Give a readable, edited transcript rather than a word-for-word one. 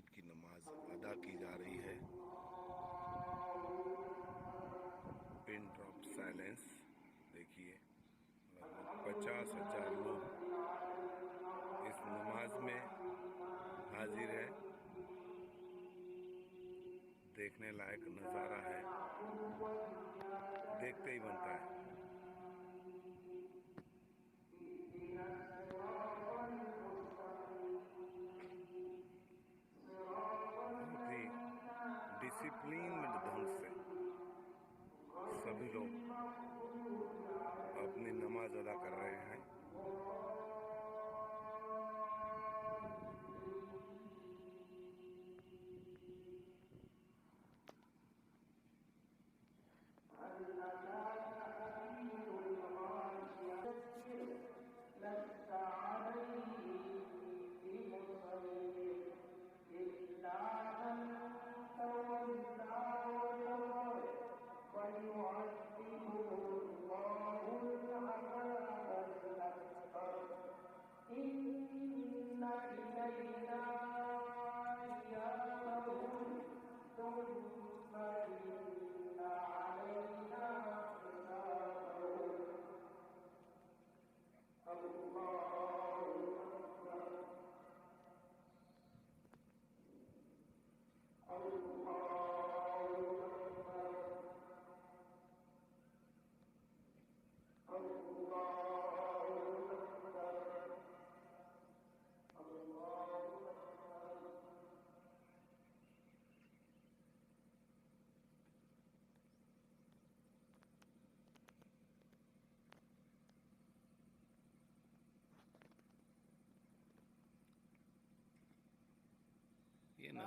ईद की नमाज अदा की जा रही है। पिन ड्रॉप साइलेंस देखिए, लगभग 50,000 लोग इस नमाज में हाजिर है। देखने लायक नज़ारा है, देखते ही बनता है। बहुत ही डिसिप्लिन ढंग से सभी लोग अपनी नमाज अदा कर रहे हैं। إن إلينا إيابهم ثم إن علينا حسابهم الله أكبر الله ये ना